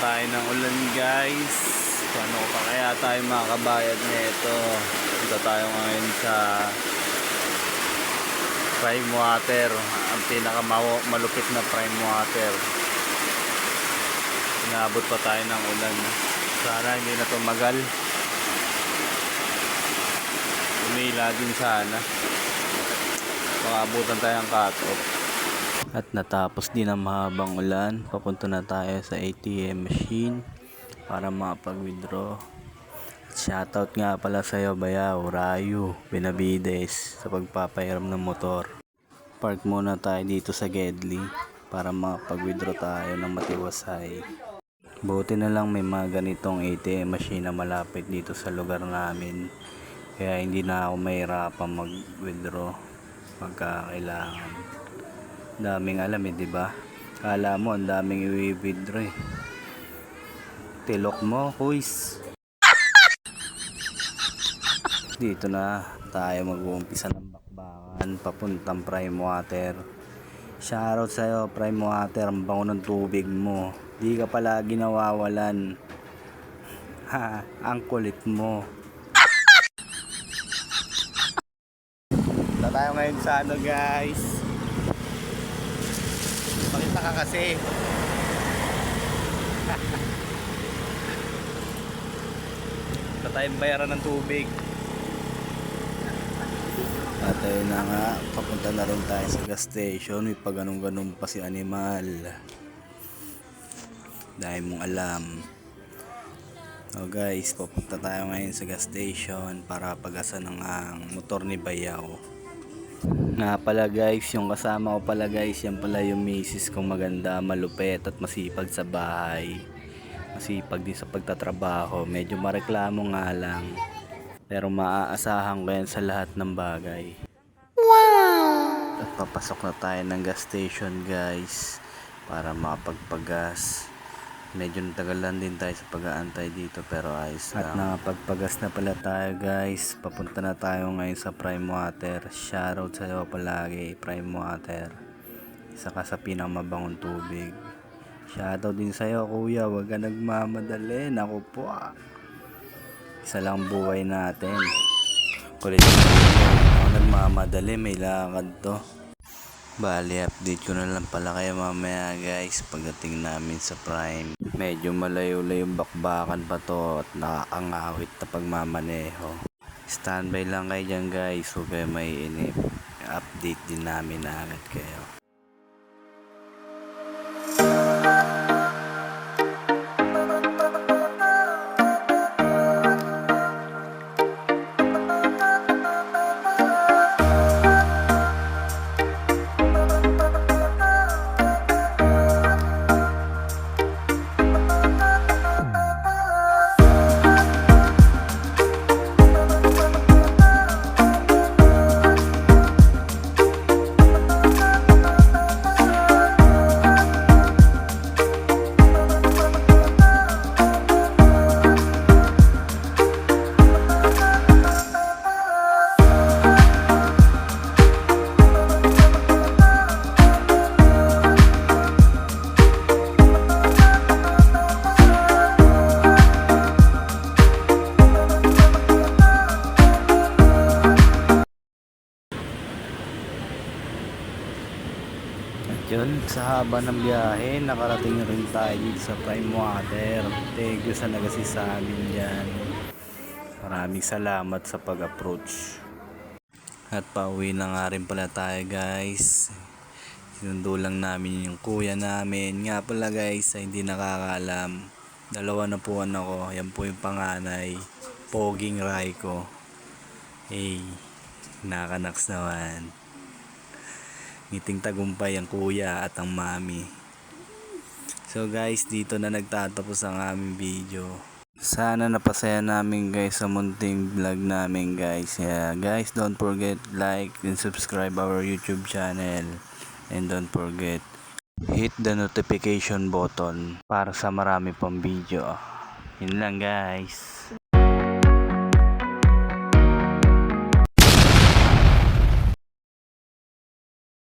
tayo ng ulan guys. Paano pa kaya tayo makakabayad nito? Punta tayo ngayon sa prime water, ang pinakamalupit na prime water. Inaabot pa tayo ng ulan. Sana hindi na tumagal. Umila din sana. Makabutan tayong cut-off. At natapos din ang mahabang ulan, papunta na tayo sa ATM machine para makapag-withdraw. Shoutout nga pala sa'yo Bayaw, Rayu, Benavides sa pagpapahiram ng motor. Park muna tayo dito sa Gedli para makapag-withdraw tayo ng matiwasay. Buti na lang may mga ganitong ATM machine na malapit dito sa lugar namin, kaya hindi na ako mahirapan mag-withdraw pagka kailangan. Daming alam diba? Kala mo ang daming i-withdraw Tilok mo, kuis. Dito na tayo mag-uumpisa ng bakbakan papuntang prime water. Shoutout sa'yo prime water, ang bango ng tubig mo. Di ka palagi nawawalan. Ha, ang kulit mo. Na tayo ngayon sa ano guys. Pakita ka kasi. Na tayong bayaran ng tubig. At ayun na nga, papunta na rin tayo sa gas station. May pag-ganong-ganong pa si Animal. Dahil mong alam. So guys, papunta tayo ngayon sa gas station para pagasan ng motor ni Bayaw. Nga pala guys, yung kasama ko pala guys, yan pala yung misis kong maganda, malupet at masipag sa bahay. Masipag din sa pagtatrabaho, medyo mareklamo nga lang. Pero maaasahan ko yan sa lahat ng bagay. Wow! At papasok na tayo ng gas station guys, para makapagpagas. Medyo natagalan din tayo sa pag-aantay dito pero ayos lang. At nakapagpagas na pala tayo guys. Papunta na tayo ngayon sa prime water. Shoutout sa'yo palagi prime water. Isa ka sa pinamabangong tubig. Shoutout din sa'yo kuya. Huwag ka nagmamadali. Naku po Isa lang buhay natin. Kulit ako nagmamadali. May lakad to. Bali, update ko na lang pala kayo mamaya guys pagdating namin sa prime. Medyo malayo-layo yung bakbakan pa to at nakakangawit na pagmamaneho. Standby lang kayo dyan guys, huwag kayo maiinip. Update din namin agad kayo. Yun, sa haba ng biyahe, nakarating rin tayo dito sa prime water. Thank you sa nagasi sa amin dyan. Maraming salamat sa pag-approach. At pauwi na nga rin pala tayo guys. Sinundo lang namin yung kuya namin. Nga pala guys, ay hindi nakakaalam. Dalawa na po ako. Yan po yung panganay. Poging Raiko. Hey, nakanaks naman. Ngiting tagumpay ang kuya at ang mami. So guys, dito na nagtatapos ang aming video. Sana napasaya namin guys sa munting vlog namin guys. Yeah, guys, don't forget like and subscribe our YouTube channel. And don't forget hit the notification button para sa marami pang video. Yun lang guys.